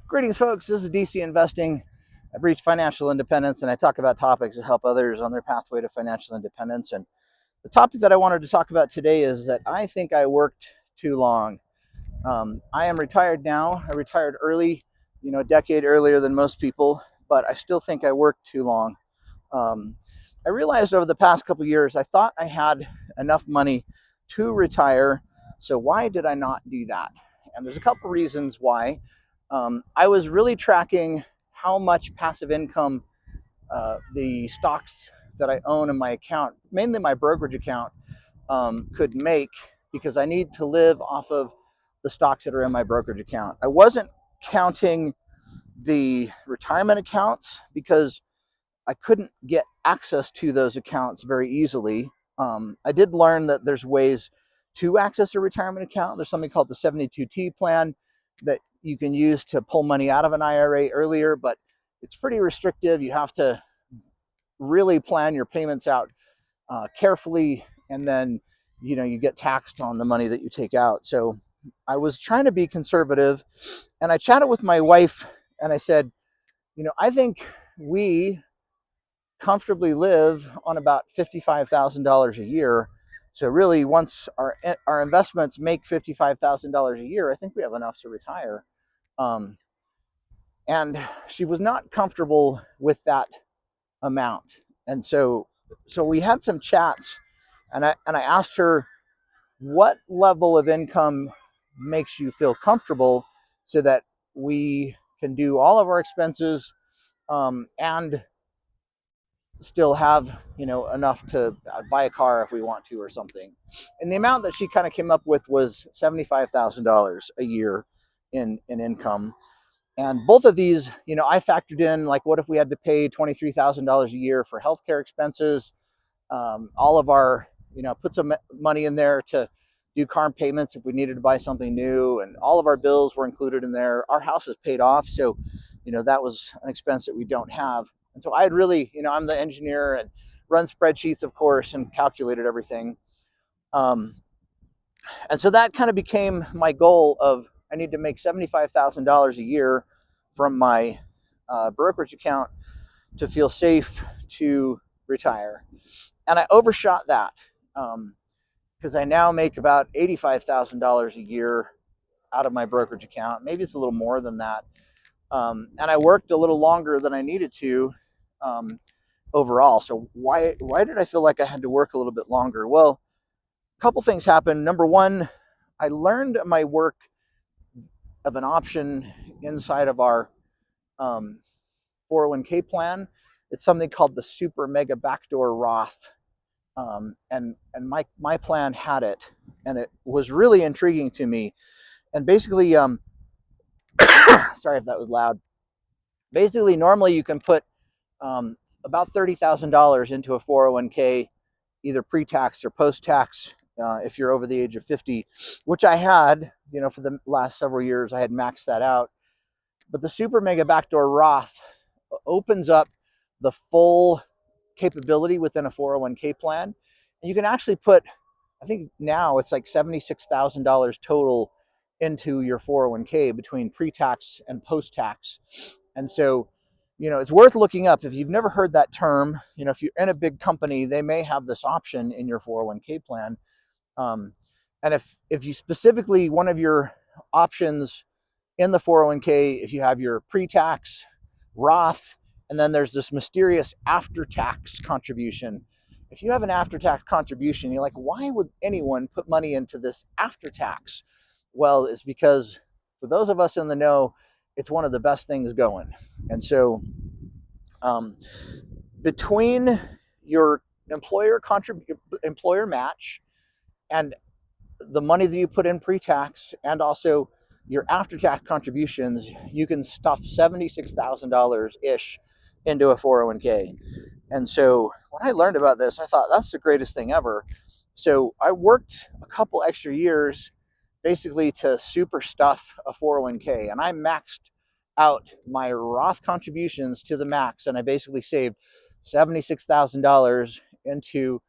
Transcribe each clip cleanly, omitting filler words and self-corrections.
Greetings, folks. This is DC Investing. I've reached financial independence and I talk about topics that help others on their pathway to financial independence. And the topic that I wanted to talk about today is that I think I worked too long. I am retired now. I retired early, a decade earlier than most people, but I still think I worked too long. Um, I realized over the past couple of years, I thought I had enough money to retire. So why did I not do that? And there's a couple reasons why. I was really tracking how much passive income the stocks that I own in my account, mainly my brokerage account, could make because I need to live off of the stocks that are in my brokerage account. I wasn't counting the retirement accounts because I couldn't get access to those accounts very easily. I did learn that there's ways to access a retirement account. There's something called the 72T plan that you can use to pull money out of an IRA earlier, but it's pretty restrictive. You have to really plan your payments out carefully, and then you get taxed on the money that you take out. So I was trying to be conservative, and I chatted with my wife, and I said, I think we comfortably live on about $55,000 a year. So really, once our investments make $55,000 a year, I think we have enough to retire. Um, and she was not comfortable with that amount, and so we had some chats, and I asked her what level of income makes you feel comfortable, so that we can do all of our expenses and still have enough to buy a car if we want to or something. And the amount that she kind of came up with was $75,000 a year in income. And both of these, I factored in, like, what if we had to pay $23,000 a year for healthcare expenses? All of our, put some money in there to do car payments if we needed to buy something new, and all of our bills were included in there. Our house is paid off, so that was an expense that we don't have. And so I had really, I'm the engineer and run spreadsheets, of course, and calculated everything. Um, and so that kind of became my goal of I need to make $75,000 a year from my brokerage account to feel safe to retire. And I overshot that because I now make about $85,000 a year out of my brokerage account. Maybe it's a little more than that. And I worked a little longer than I needed to um, overall. So why did I feel like I had to work a little bit longer? Well, a couple things happened. Number one, I learned my work of an option inside of our um, 401k plan. It's something called the Super Mega Backdoor Roth. And my plan had it, and it was really intriguing to me. And basically, sorry if that was loud. Basically, normally you can put about $30,000 into a 401k, either pre-tax or post-tax, if you're over the age of 50, which I had, for the last several years. I had maxed that out. But the Super Mega Backdoor Roth opens up the full capability within a 401k plan. And you can actually put, I think now it's like $76,000 total into your 401k between pre-tax and post-tax. And so, it's worth looking up. If you've never heard that term, if you're in a big company, they may have this option in your 401k plan. Um, and if you specifically, one of your options in the 401k, if you have your pre-tax, Roth, and then there's this mysterious after-tax contribution. If you have an after-tax contribution, you're like, why would anyone put money into this after-tax? Well, it's because for those of us in the know, it's one of the best things going. And so um, between your employer match and the money that you put in pre-tax and also your after-tax contributions, you can stuff $76,000 ish into a 401k. And so when I learned about this, I thought that's the greatest thing ever. So I worked a couple extra years basically to super stuff a 401k, and I maxed out my Roth contributions to the max, and I basically saved $76,000 into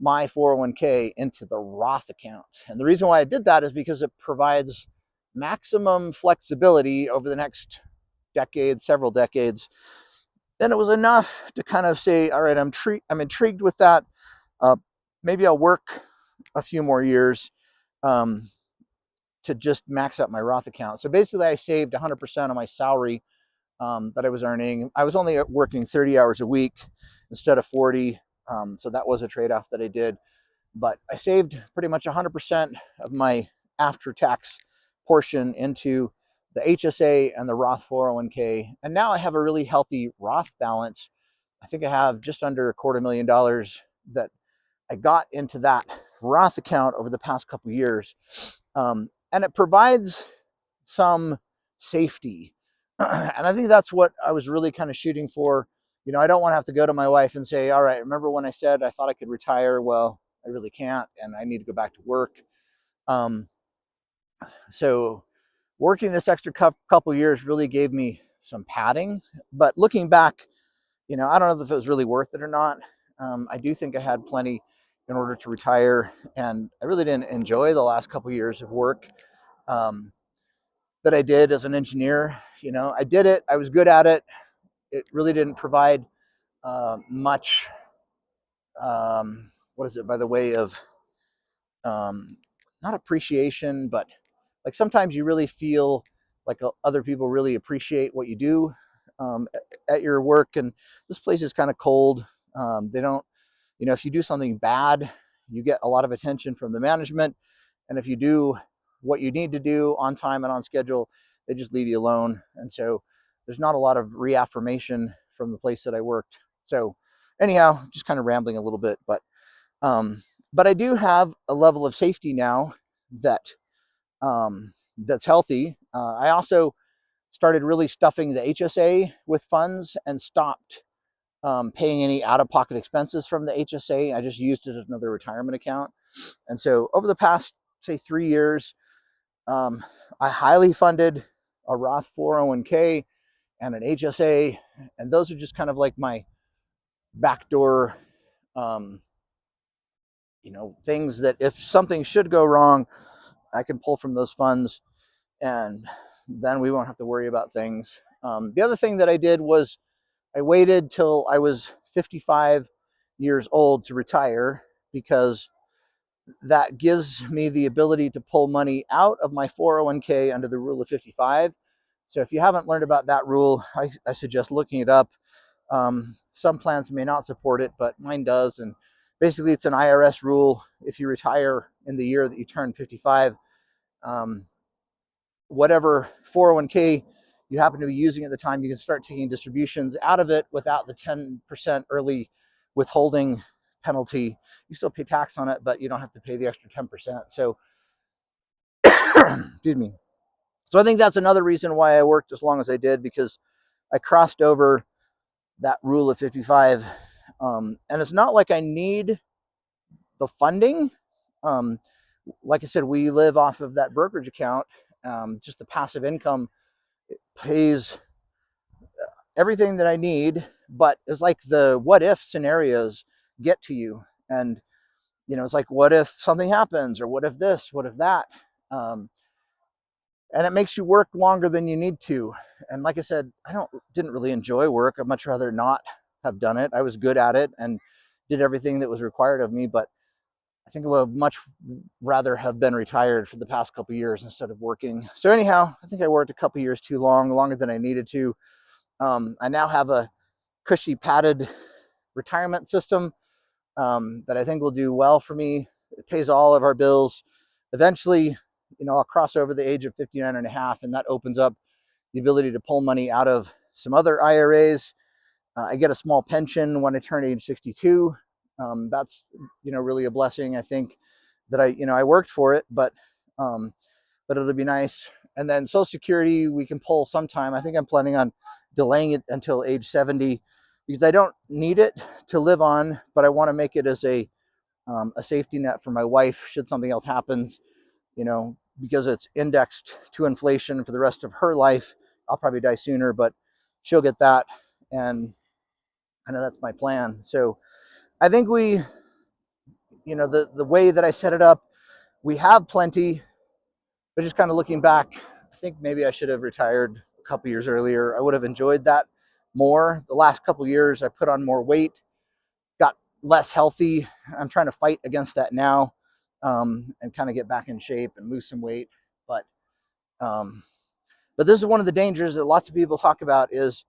my 401k into the Roth account. And the reason why I did that is because it provides maximum flexibility over the next decades, several decades, then it was enough to kind of say, all right, I'm intrigued with that. Uh, Maybe I'll work a few more years um, to just max out my Roth account. So basically, I saved 100% of my salary that I was earning. I was only working 30 hours a week instead of 40. So that was a trade-off that I did. But I saved pretty much 100% of my after-tax portion into the HSA and the Roth 401k. And now I have a really healthy Roth balance. I think I have just under $250,000 that I got into that Roth account over the past couple of years. And it provides some safety. And I think that's what I was really kind of shooting for. You know, I don't want to have to go to my wife and say, all right, remember when I said I thought I could retire? Well, I really can't, and I need to go back to work. Um, so working this extra couple years really gave me some padding. But looking back, you know, I don't know if it was really worth it or not. I do think I had plenty in order to retire, and I really didn't enjoy the last couple years of work that I did as an engineer. You know, I did it, I was good at it. It really didn't provide much, what is it, by the way of um, not appreciation, but like sometimes you really feel like other people really appreciate what you do um, at your work. And this place is kind of cold. They don't, you know, if you do something bad, you get a lot of attention from the management. And if you do what you need to do on time and on schedule, they just leave you alone. And so there's not a lot of reaffirmation from the place that I worked. So anyhow, just kind of rambling a little bit, um, but I do have a level of safety now that that's healthy. I also started really stuffing the HSA with funds and stopped paying any out-of-pocket expenses from the HSA. I just used it as another retirement account. And so over the past, say, 3 years, I highly funded a Roth 401k and an HSA, and those are just kind of like my backdoor, um, you know, things that if something should go wrong, I can pull from those funds, and then we won't have to worry about things. The other thing that I did was I waited till I was 55 years old to retire, because that gives me the ability to pull money out of my 401k under the rule of 55. So if you haven't learned about that rule, I suggest looking it up. Some plans may not support it, but mine does. And basically, it's an IRS rule. If you retire in the year that you turn 55, um, whatever 401k you happen to be using at the time, you can start taking distributions out of it without the 10% early withholding penalty. You still pay tax on it, but you don't have to pay the extra 10%. So, excuse me. So I think that's another reason why I worked as long as I did, because I crossed over that rule of 55. And it's not like I need the funding. Um, like I said, we live off of that brokerage account. Just the passive income pays everything that I need, but it's like the what if scenarios get to you. And, you know, it's like, what if something happens, or what if this, what if that? Um, and it makes you work longer than you need to. And like I said, didn't really enjoy work. I'd much rather not have done it. I was good at it and did everything that was required of me, but I think I would much rather have been retired for the past couple of years instead of working. So anyhow, I think I worked a couple of years too long, longer than I needed to. I now have a cushy padded retirement system that I think will do well for me. It pays all of our bills. Eventually, you know, I'll cross over the age of 59 and a half, and that opens up the ability to pull money out of some other IRAs. I get a small pension when I turn age 62. That's, you know, really a blessing. I think that I worked for it, um, but it'll be nice. And then Social Security, we can pull sometime. I think I'm planning on delaying it until age 70, because I don't need it to live on, but I want to make it as a safety net for my wife should something else happens, you know, because it's indexed to inflation for the rest of her life. I'll probably die sooner, but she'll get that. And I know that's my plan. So I think the way that I set it up, we have plenty, but just kind of looking back, I think maybe I should have retired a couple years earlier. I would have enjoyed that more. The last couple years, I put on more weight, got less healthy. I'm trying to fight against that now, and kind of get back in shape and lose some weight. But um, but this is one of the dangers that lots of people talk about is,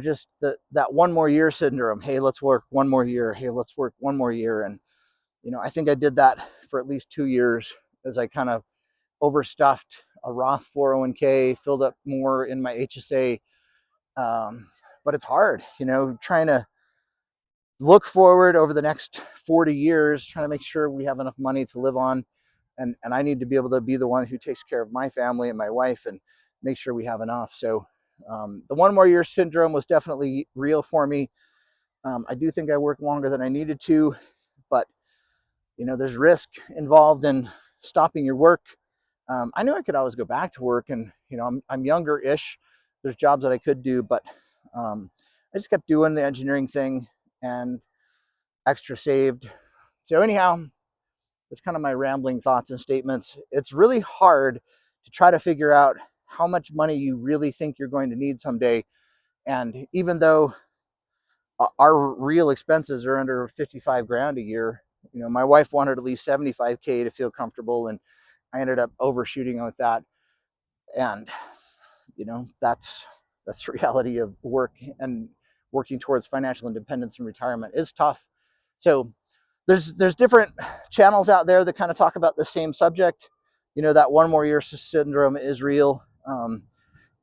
just that one more year syndrome. Hey, let's work one more year. Hey, let's work one more year. And I think I did that for at least 2 years as I kind of overstuffed a Roth 401k, filled up more in my HSA. But it's hard, trying to look forward over the next 40 years, trying to make sure we have enough money to live on. And I need to be able to be the one who takes care of my family and my wife and make sure we have enough. So the one more year syndrome was definitely real for me. I do think I worked longer than I needed to, but there's risk involved in stopping your work. I knew I could always go back to work, and I'm younger-ish. There's jobs that I could do, but I just kept doing the engineering thing and extra saved. So anyhow, that's kind of my rambling thoughts and statements. It's really hard to try to figure out how much money you really think you're going to need someday. And even though our real expenses are under 55 grand a year, my wife wanted at least 75K to feel comfortable, and I ended up overshooting with that. And that's the reality of work, and working towards financial independence and retirement is tough. So there's different channels out there that kind of talk about the same subject. That one more year syndrome is real,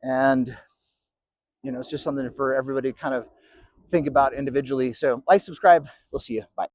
and it's just something for everybody to kind of think about individually. So like, subscribe. We'll see you. Bye.